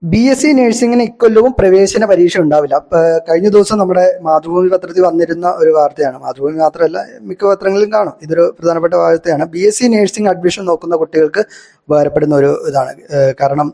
BSc നഴ്സിംഗിന് ഇക്കൊല്ലവും പ്രവേശന പരീക്ഷ ഉണ്ടാവില്ല. കഴിഞ്ഞ ദിവസം നമ്മുടെ മാതൃഭൂമി പത്രത്തിൽ വന്നിരുന്ന ഒരു വാർത്തയാണ്. മാതൃഭൂമി മാത്രമല്ല, മിക്ക പത്രങ്ങളിലും കാണും. ഇതൊരു പ്രധാനപ്പെട്ട വാർത്തയാണ്. BSc നഴ്സിംഗ് അഡ്മിഷൻ നോക്കുന്ന കുട്ടികൾക്ക് ഉപകാരപ്പെടുന്ന ഒരു ഇതാണ്. കാരണം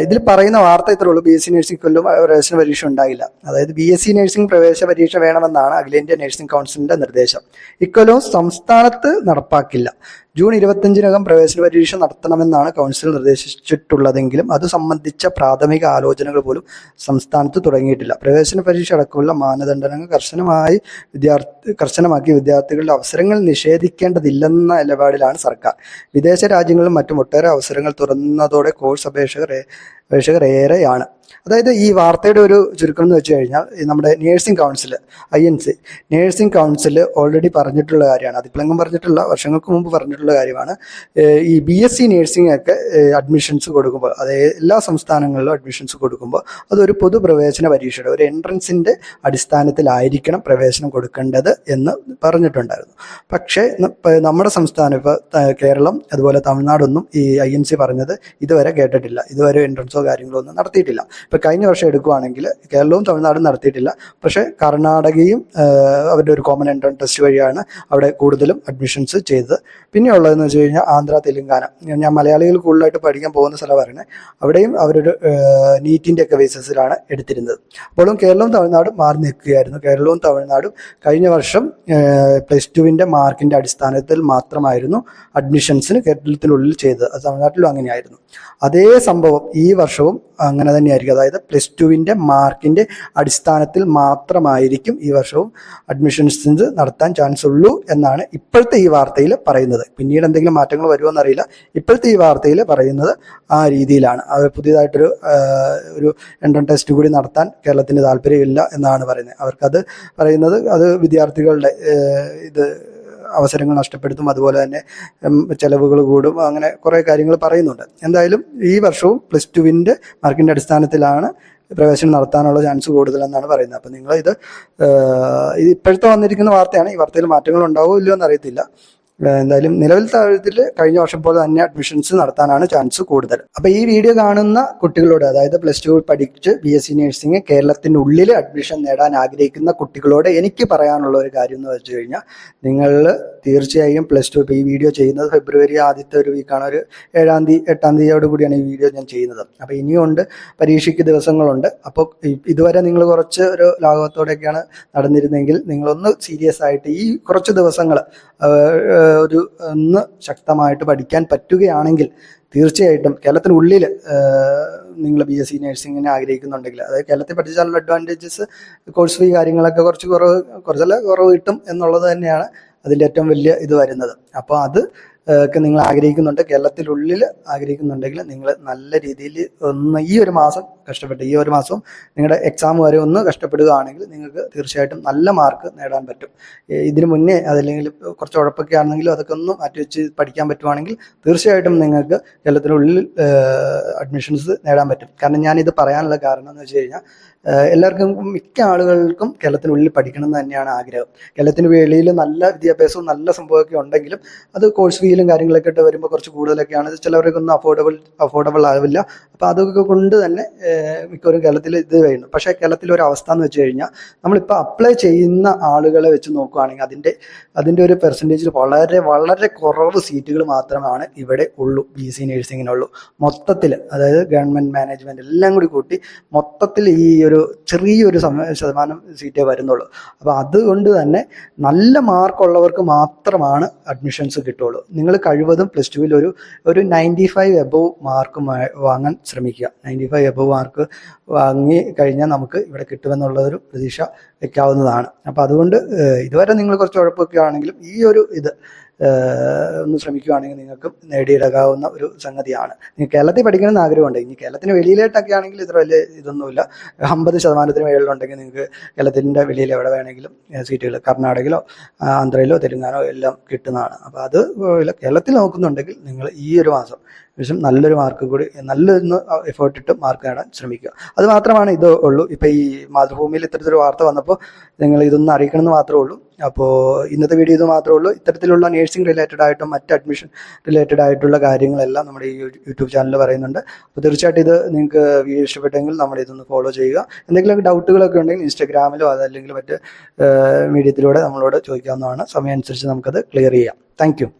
ഇതിൽ പറയുന്ന വാർത്ത ഇത്രേ ഉള്ളൂ: BSc നഴ്സിംഗ് കൊല്ലം പ്രവേശന പരീക്ഷ ഉണ്ടായില്ല. അതായത് BSc നഴ്സിംഗ് പ്രവേശന പരീക്ഷ വേണമെന്നാണ് അഖിലേന്ത്യാ നഴ്സിംഗ് കൗൺസിലിന്റെ നിർദ്ദേശം. ഇക്കൊല്ലവും സംസ്ഥാനത്ത് നടപ്പാക്കില്ല. ജൂൺ 25-നകം പ്രവേശന പരീക്ഷ നടത്തണമെന്നാണ് കൗൺസിൽ നിർദ്ദേശിച്ചിട്ടുള്ളതെങ്കിലും അത് സംബന്ധിച്ച പ്രാഥമിക ആലോചനകൾ പോലും സംസ്ഥാനത്ത് തുടങ്ങിയിട്ടില്ല. പ്രവേശന പരീക്ഷ അടക്കമുള്ള മാനദണ്ഡങ്ങൾ കർശനമാക്കി വിദ്യാർത്ഥികളുടെ അവസരങ്ങൾ നിഷേധിക്കേണ്ടതില്ലെന്ന നിലപാടിലാണ് സർക്കാർ. വിദേശ രാജ്യങ്ങളിലും മറ്റും ഒട്ടേറെ അവസരങ്ങൾ തുറന്നതോടെ കോഴ്സ് അപേക്ഷകർ ഏറെയാണ്. അതായത് ഈ വാർത്തയുടെ ഒരു ചുരുക്കം എന്ന് വെച്ച് കഴിഞ്ഞാൽ, നമ്മുടെ nursing council INC nursing council already പറഞ്ഞിട്ടുള്ള കാര്യമാണ്. അതിപ്പോഴെങ്കിലും പറഞ്ഞിട്ടുള്ള, വർഷങ്ങൾക്ക് മുമ്പ് പറഞ്ഞിട്ടുള്ള കാര്യമാണ്. ഈ BSc നഴ്സിംഗ് ഒക്കെ അഡ്മിഷൻസ് കൊടുക്കുമ്പോൾ, അതായത് എല്ലാ സംസ്ഥാനങ്ങളിലും അഡ്മിഷൻസ് കൊടുക്കുമ്പോൾ അതൊരു പൊതുപ്രവേശന പരീക്ഷയുടെ ഒരു എൻട്രൻസിൻ്റെ അടിസ്ഥാനത്തിലായിരിക്കണം പ്രവേശനം കൊടുക്കേണ്ടത് എന്ന് പറഞ്ഞിട്ടുണ്ടായിരുന്നു. പക്ഷേ നമ്മുടെ സംസ്ഥാനം, ഇപ്പോൾ കേരളം അതുപോലെ തമിഴ്നാടൊന്നും ഈ INC പറഞ്ഞത് ഇതുവരെ കേട്ടിട്ടില്ല. ഇതുവരെ എൻട്രൻസോ കാര്യങ്ങളോ ഒന്നും നടത്തിയിട്ടില്ല. ഇപ്പോൾ കഴിഞ്ഞ വർഷം എടുക്കുകയാണെങ്കിൽ കേരളവും തമിഴ്നാടും നടത്തിയിട്ടില്ല. പക്ഷേ കർണാടകയും അവരുടെ ഒരു കോമൺ എൻട്രൻസ് ടെസ്റ്റ് വഴിയാണ് അവിടെ കൂടുതലും അഡ്മിഷൻസ് ചെയ്തത്. പിന്നെ ഉള്ളതെന്ന് വെച്ച് കഴിഞ്ഞാൽ ആന്ധ്ര, തെലുങ്കാന. ഞാൻ മലയാളികൾ കൂടുതലായിട്ട് പഠിക്കാൻ പോകുന്ന സ്ഥലമാണ്. അവിടെയും അവരൊരു നീറ്റിൻ്റെ ഒക്കെ ബേസിസിലാണ് എടുത്തിരുന്നത്. അപ്പോഴും കേരളവും തമിഴ്നാടും മാറി നിൽക്കുകയായിരുന്നു. കേരളവും തമിഴ്നാടും കഴിഞ്ഞ വർഷം +2 മാർക്കിൻ്റെ അടിസ്ഥാനത്തിൽ മാത്രമായിരുന്നു അഡ്മിഷൻസിന് കേരളത്തിനുള്ളിൽ ചെയ്തത്. അത് തമിഴ്നാട്ടിലും അങ്ങനെയായിരുന്നു. അതേ സംഭവം ഈ വർഷവും അങ്ങനെ തന്നെയായിരിക്കും. അതായത് +2 മാർക്കിൻ്റെ അടിസ്ഥാനത്തിൽ മാത്രമായിരിക്കും ഈ വർഷവും അഡ്മിഷൻസ് നടത്താൻ ചാൻസ് ഉള്ളൂ എന്നാണ് ഇപ്പോഴത്തെ ഈ വാർത്തയിൽ പറയുന്നത്. പിന്നീട് എന്തെങ്കിലും മാറ്റങ്ങൾ വരുമോ എന്നറിയില്ല. ഇപ്പോഴത്തെ ഈ വാർത്തയിൽ പറയുന്നത് ആ രീതിയിലാണ്. അത് പുതിയതായിട്ടൊരു എൻട്രൻസ് ടെസ്റ്റ് കൂടി നടത്താൻ കേരളത്തിന് താല്പര്യമില്ല എന്നാണ് പറയുന്നത്. അവർക്കത് പറയുന്നത് അത് വിദ്യാർത്ഥികളുടെ അവസരങ്ങൾ നഷ്ടപ്പെടുത്തും, അതുപോലെ തന്നെ ചെലവുകൾ കൂടും, അങ്ങനെ കുറേ കാര്യങ്ങൾ പറയുന്നുണ്ട്. എന്തായാലും ഈ വർഷവും +2 മാർക്കിൻ്റെ അടിസ്ഥാനത്തിലാണ് പ്രവേശനം നടത്താനുള്ള ചാൻസ് കൂടുതലെന്നാണ് പറയുന്നത്. അപ്പം നിങ്ങൾ ഇത് ഇപ്പോഴത്തെ വന്നിരിക്കുന്ന വാർത്തയാണ്. ഈ വാർത്തയിൽ മാറ്റങ്ങൾ ഉണ്ടാവുമോ ഇല്ലയോ എന്നറിയത്തില്ല. എന്തായാലും നിലവിലത്തെ സാഹചര്യത്തിൽ കഴിഞ്ഞ വർഷം പോലെ തന്നെ അഡ്മിഷൻസ് നടത്താനാണ് ചാൻസ് കൂടുതൽ. അപ്പോൾ ഈ വീഡിയോ കാണുന്ന കുട്ടികളോട്, അതായത് +2 പഠിച്ച് BSc നഴ്സിംഗ് കേരളത്തിനുള്ളിൽ അഡ്മിഷൻ നേടാൻ ആഗ്രഹിക്കുന്ന കുട്ടികളോട് എനിക്ക് പറയാനുള്ള ഒരു കാര്യം എന്ന് വെച്ച് കഴിഞ്ഞാൽ, നിങ്ങൾ തീർച്ചയായും +2, ഇപ്പോൾ ഈ വീഡിയോ ചെയ്യുന്നത് ഫെബ്രുവരി ആദ്യത്തെ ഒരു വീക്കാണ്. ഒരു 7-ാം തീയതി 8-ാം തീയതിയോട് കൂടിയാണ് ഈ വീഡിയോ ഞാൻ ചെയ്യുന്നത്. അപ്പോൾ ഇനിയുണ്ട്, പരീക്ഷയ്ക്ക് ദിവസങ്ങളുണ്ട്. അപ്പോൾ ഇതുവരെ നിങ്ങൾ കുറച്ച് ഒരു ലാഘവത്തോടെയൊക്കെയാണ് നടന്നിരുന്നെങ്കിൽ നിങ്ങളൊന്ന് സീരിയസ് ആയിട്ട് ഈ കുറച്ച് ദിവസങ്ങൾ ഒന്ന് ശക്തമായിട്ട് പഠിക്കാൻ പറ്റുകയാണെങ്കിൽ തീർച്ചയായിട്ടും കേരളത്തിനുള്ളിൽ നിങ്ങൾ BSc നഴ്സിംഗിനെ ആഗ്രഹിക്കുന്നുണ്ടെങ്കിൽ, അതായത് കേരളത്തിൽ പഠിച്ചാലുള്ള അഡ്വാൻറ്റേജസ്, കോഴ്സ് ഫീ കാര്യങ്ങളൊക്കെ കുറച്ചല്ല കുറവ് കിട്ടും എന്നുള്ളത് തന്നെയാണ് അതിൻ്റെ ഏറ്റവും വലിയ ഇത് വരുന്നത്. അപ്പോൾ അത് ഒക്കെ നിങ്ങൾ ആഗ്രഹിക്കുന്നുണ്ട്, കേരളത്തിനുള്ളിൽ ആഗ്രഹിക്കുന്നുണ്ടെങ്കിൽ നിങ്ങൾ നല്ല രീതിയിൽ ഒന്ന് ഈ ഒരു മാസം കഷ്ടപ്പെട്ട്, ഈ ഒരു മാസം നിങ്ങളുടെ എക്സാം വരെ ഒന്ന് കഷ്ടപ്പെടുകയാണെങ്കിൽ നിങ്ങൾക്ക് തീർച്ചയായിട്ടും നല്ല മാർക്ക് നേടാൻ പറ്റും. ഇതിനു മുന്നേ അതല്ലെങ്കിൽ കുറച്ച് ഉഴപ്പൊക്കെ ആണെങ്കിലും അതൊക്കെ ഒന്ന് മാറ്റിവെച്ച് പഠിക്കാൻ പറ്റുവാണെങ്കിൽ തീർച്ചയായിട്ടും നിങ്ങൾക്ക് കേരളത്തിനുള്ളിൽ അഡ്മിഷൻസ് നേടാൻ പറ്റും. കാരണം ഞാനിത് പറയാനുള്ള കാരണം എന്ന് വെച്ച് കഴിഞ്ഞാൽ, എല്ലാവർക്കും, മിക്ക ആളുകൾക്കും കേരളത്തിനുള്ളിൽ പഠിക്കണം എന്ന് തന്നെയാണ് ആഗ്രഹം. കേരളത്തിന് വെളിയിൽ നല്ല വിദ്യാഭ്യാസവും നല്ല സംഭവമൊക്കെ ഉണ്ടെങ്കിലും അത് കോഴ്സ് ഫീലും കാര്യങ്ങളൊക്കെ ഇട്ട് വരുമ്പോൾ കുറച്ച് കൂടുതലൊക്കെയാണ്. ചിലവർക്കൊന്നും അഫോർഡബിൾ ആവില്ല. അപ്പോൾ അതൊക്കെ കൊണ്ട് തന്നെ മിക്കവരും കേരളത്തിൽ ഇത് വരുന്നു. പക്ഷേ കേരളത്തിലൊരു അവസ്ഥ എന്ന് വെച്ച് കഴിഞ്ഞാൽ, നമ്മളിപ്പോൾ അപ്ലൈ ചെയ്യുന്ന ആളുകളെ വെച്ച് നോക്കുകയാണെങ്കിൽ അതിൻ്റെ ഒരു പെർസെൻറ്റേജിൽ വളരെ വളരെ കുറവ് സീറ്റുകൾ മാത്രമാണ് ഇവിടെ ഉള്ളൂ, BSc നഴ്സിങ്ങിനുള്ളൂ. മൊത്തത്തിൽ, അതായത് ഗവൺമെൻറ് മാനേജ്മെൻറ്റ് എല്ലാം കൂടി കൂട്ടി മൊത്തത്തിൽ ഈ ഒരു ചെറിയൊരു ശതമാനം സീറ്റേ വരുന്നുള്ളൂ. അപ്പോൾ അതുകൊണ്ട് തന്നെ നല്ല മാർക്കുള്ളവർക്ക് മാത്രമാണ് അഡ്മിഷൻസ് കിട്ടുള്ളൂ. നിങ്ങൾ കഴിവതും +2 ഒരു 95 എബവ് മാർക്ക് വാങ്ങാൻ ശ്രമിക്കുക. 95 എബവ് മാർക്ക് വാങ്ങി കഴിഞ്ഞാൽ നമുക്ക് ഇവിടെ കിട്ടുമെന്നുള്ളൊരു പ്രതീക്ഷ വയ്ക്കാവുന്നതാണ്. അപ്പോൾ അതുകൊണ്ട് ഇതുവരെ നിങ്ങൾ കുറച്ച് ഉഴപ്പൊക്കെ ആണെങ്കിലും ഈ ഒരു ഒന്ന് ശ്രമിക്കുകയാണെങ്കിൽ നിങ്ങൾക്ക് നേടിയെടുക്കാവുന്ന ഒരു സംഗതിയാണ്. നിങ്ങൾ കേരളത്തിൽ പഠിക്കണമെന്ന് ആഗ്രഹമുണ്ട്. ഇനി കേരളത്തിന് വെളിയിലോട്ടൊക്കെ ആണെങ്കിൽ ഇത്ര വലിയ ഇതൊന്നുമില്ല. 50% മേളിലുണ്ടെങ്കിൽ നിങ്ങൾക്ക് കേരളത്തിൻ്റെ വെളിയിൽ എവിടെ വേണമെങ്കിലും സീറ്റുകൾ കർണാടകയിലോ ആന്ധ്രയിലോ തെലുങ്കാനോ എല്ലാം കിട്ടുന്നതാണ്. അപ്പോൾ അത് കേരളത്തിൽ നോക്കുന്നുണ്ടെങ്കിൽ നിങ്ങൾ ഈ ഒരു മാസം ശേഷം നല്ലൊരു മാർക്ക് കൂടി നല്ലൊന്ന് എഫേർട്ട് ഇട്ട് മാർക്ക് നേടാൻ ശ്രമിക്കുക. അത് മാത്രമാണ് ഇത് ഉള്ളൂ. ഇപ്പം ഈ മാതൃഭൂമിയിൽ ഇത്തരത്തിലൊരു വാർത്ത വന്നപ്പോൾ നിങ്ങൾ ഇതൊന്നും അറിയിക്കണമെന്ന് മാത്രമേ ഉള്ളൂ. അപ്പോൾ ഇന്നത്തെ വീഡിയോ ഇത് മാത്രമേ ഉള്ളൂ. ഇത്തരത്തിലുള്ള നേഴ്സിംഗ് റിലേറ്റഡ് ആയിട്ടും മറ്റ് അഡ്മിഷൻ റിലേറ്റഡ് ആയിട്ടുള്ള കാര്യങ്ങളെല്ലാം നമ്മുടെ ഈ യൂട്യൂബ് ചാനലിൽ പറയുന്നുണ്ട്. അപ്പോൾ തീർച്ചയായിട്ടും ഇത് നിങ്ങൾക്ക് വീഡിയോ ഇഷ്ടപ്പെട്ടെങ്കിൽ നമ്മുടെ ഇതൊന്ന് ഫോളോ ചെയ്യുക. എന്തെങ്കിലും ഡൗട്ടുകളൊക്കെ ഉണ്ടെങ്കിൽ ഇൻസ്റ്റാഗ്രാമിലോ അതല്ലെങ്കിൽ മറ്റ് മീഡിയത്തിലൂടെ നമ്മളോട് ചോദിക്കാവുന്നതാണ്. സമയം അനുസരിച്ച് നമുക്കത് ക്ലിയർ ചെയ്യാം. താങ്ക്